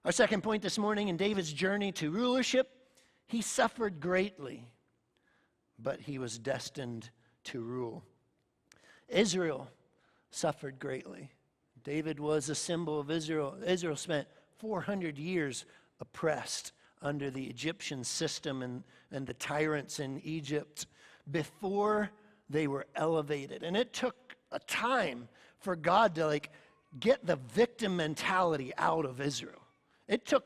Our second point this morning in David's journey to rulership, he suffered greatly, but he was destined to rule. Israel suffered greatly. David was a symbol of Israel. Israel spent 400 years oppressed under the Egyptian system and the tyrants in Egypt before they were elevated. And it took a time for God to get the victim mentality out of Israel. It took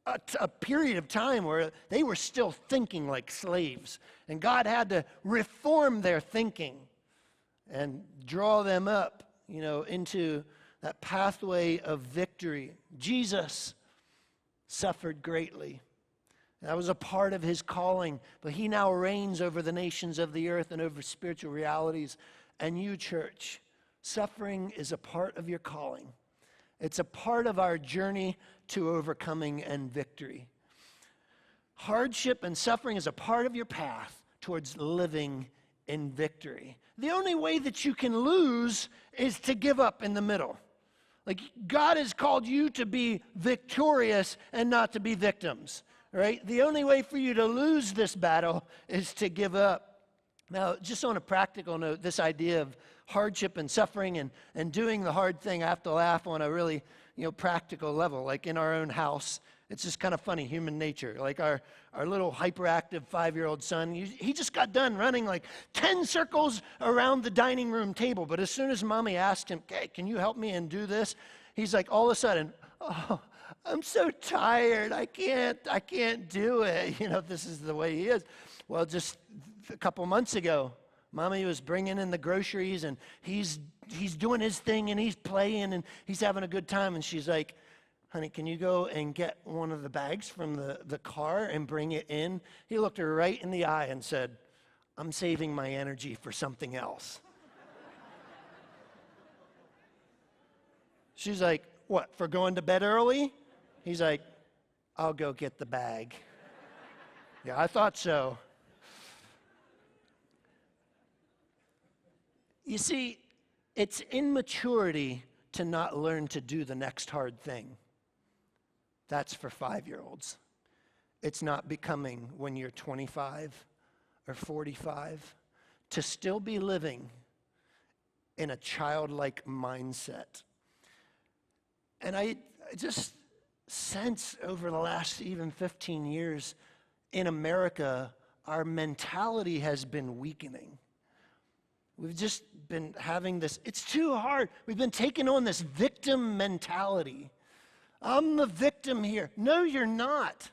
a period of time where they were still thinking like slaves. And God had to reform their thinking and draw them up, into that pathway of victory. Jesus suffered greatly. That was a part of his calling, but he now reigns over the nations of the earth and over spiritual realities. And you, church, suffering is a part of your calling. It's a part of our journey to overcoming and victory. Hardship and suffering is a part of your path towards living in victory. The only way that you can lose is to give up in the middle. God has called you to be victorious and not to be victims. Right? The only way for you to lose this battle is to give up. Now, just on a practical note, this idea of hardship and suffering and doing the hard thing, I have to laugh on a really, practical level. Like in our own house, it's just kind of funny, human nature. Like our little hyperactive 5-year-old son, he just got done running 10 circles around the dining room table. But as soon as mommy asked him, "Hey, can you help me and do this?" He's like, all of a sudden, "Oh, I'm so tired. I can't do it." This is the way he is. Well, just a couple months ago, mommy was bringing in the groceries and he's doing his thing and he's playing and he's having a good time. And she's like, "Honey, can you go and get one of the bags from the car and bring it in?" He looked her right in the eye and said, "I'm saving my energy for something else." She's like, "What, for going to bed early?" He's like, "I'll go get the bag." Yeah, I thought so. You see, it's immaturity to not learn to do the next hard thing. That's for 5-year-olds. It's not becoming when you're 25 or 45 to still be living in a childlike mindset. And I just sense over the last even 15 years in America, our mentality has been weakening. We've just been having this, it's too hard. We've been taking on this victim mentality. I'm the victim here. No, you're not.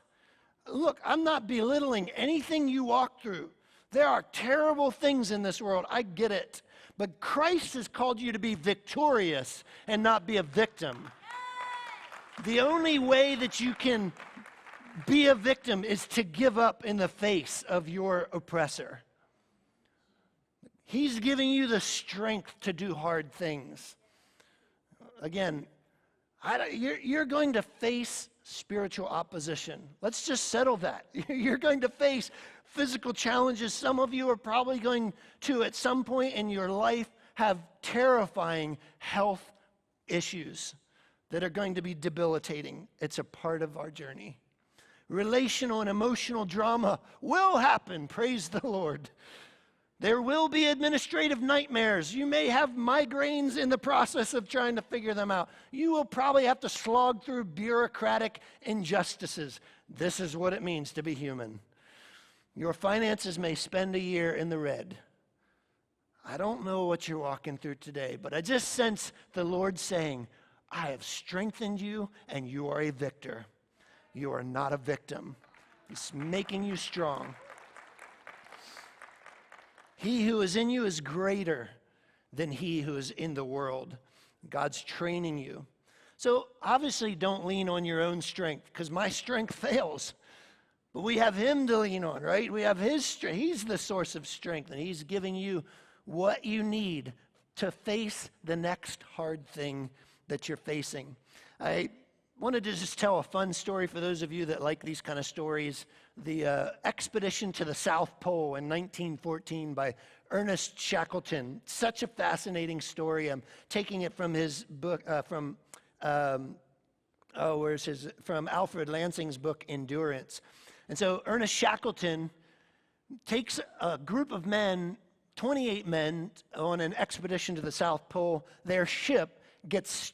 Look, I'm not belittling anything you walk through. There are terrible things in this world. I get it. But Christ has called you to be victorious and not be a victim. The only way that you can be a victim is to give up in the face of your oppressor. He's giving you the strength to do hard things. Again, you're going to face spiritual opposition. Let's just settle that. You're going to face physical challenges. Some of you are probably going to, at some point in your life, have terrifying health issues that are going to be debilitating. It's a part of our journey. Relational and emotional drama will happen, praise the Lord. There will be administrative nightmares. You may have migraines in the process of trying to figure them out. You will probably have to slog through bureaucratic injustices. This is what it means to be human. Your finances may spend a year in the red. I don't know what you're walking through today, but I just sense the Lord saying, I have strengthened you and you are a victor. You are not a victim. He's making you strong. He who is in you is greater than he who is in the world. God's training you. So obviously don't lean on your own strength, because my strength fails. But we have him to lean on, right? We have his strength. He's the source of strength, and he's giving you what you need to face the next hard thing that you're facing. I wanted to just tell a fun story for those of you that like these kind of stories. The expedition to the South Pole in 1914 by Ernest Shackleton. Such a fascinating story. I'm taking it from his book, from where's his, from Alfred Lansing's book, Endurance. And so Ernest Shackleton takes a group of men, 28 men, on an expedition to the South Pole. Their ship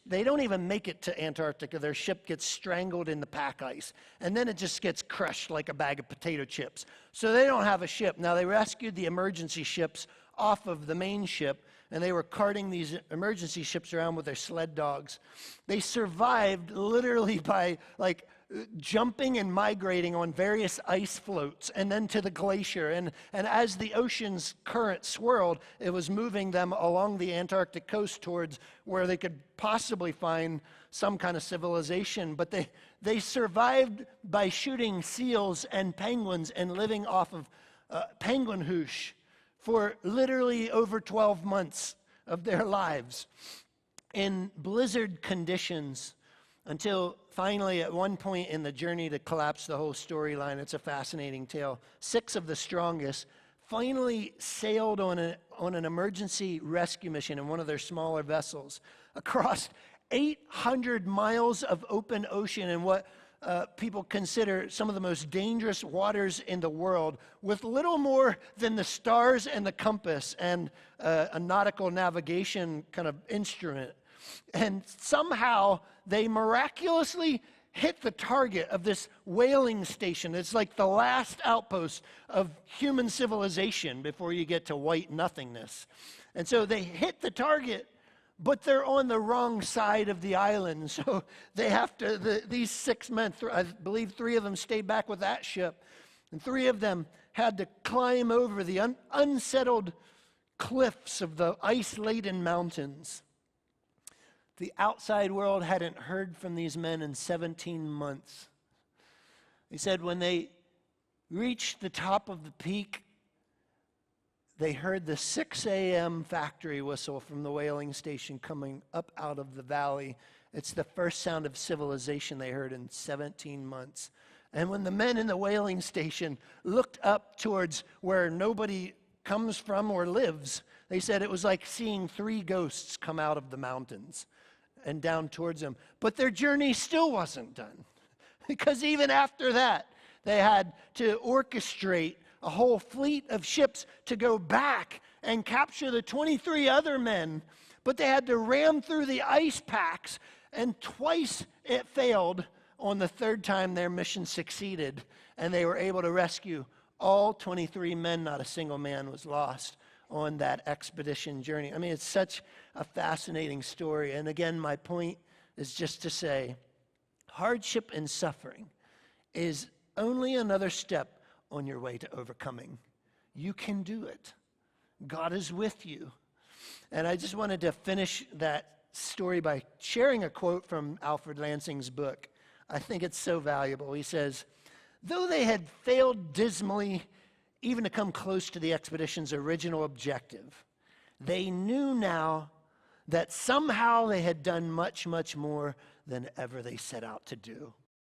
they don't even make it to Antarctica. Their ship gets strangled in the pack ice. And then it just gets crushed like a bag of potato chips. So they don't have a ship. Now, they rescued the emergency ships off of the main ship, and they were carting these emergency ships around with their sled dogs. They survived literally by jumping and migrating on various ice floats and then to the glacier. And as the ocean's current swirled, it was moving them along the Antarctic coast towards where they could possibly find some kind of civilization. But they survived by shooting seals and penguins and living off of penguin hoosh for literally over 12 months of their lives in blizzard conditions, until finally, at one point in the journey to collapse the whole storyline, it's a fascinating tale, 6 of the strongest finally sailed on an emergency rescue mission in one of their smaller vessels across 800 miles of open ocean in what people consider some of the most dangerous waters in the world, with little more than the stars and the compass and a nautical navigation kind of instrument. And somehow they miraculously hit the target of this whaling station. It's like the last outpost of human civilization before you get to white nothingness. And so they hit the target, but they're on the wrong side of the island. So they have to, these 6 men, I believe 3 of them stayed back with that ship, and 3 of them had to climb over the unsettled cliffs of the ice-laden mountains. The outside world hadn't heard from these men in 17 months. They said when they reached the top of the peak, they heard the 6 a.m. factory whistle from the whaling station coming up out of the valley. It's the first sound of civilization they heard in 17 months. And when the men in the whaling station looked up towards where nobody comes from or lives, they said it was like seeing 3 ghosts come out of the mountains and down towards them. But their journey still wasn't done, because even after that, they had to orchestrate a whole fleet of ships to go back and capture the 23 other men. But they had to ram through the ice packs, and twice it failed. On the 3rd time, their mission succeeded, and they were able to rescue all 23 men. Not a single man was lost on that expedition journey. I mean, it's such a fascinating story. And again, my point is just to say, hardship and suffering is only another step on your way to overcoming. You can do it. God is with you. And I just wanted to finish that story by sharing a quote from Alfred Lansing's book. I think it's so valuable. He says, though they had failed dismally even to come close to the expedition's original objective, they knew now that somehow they had done much, much more than ever they set out to do.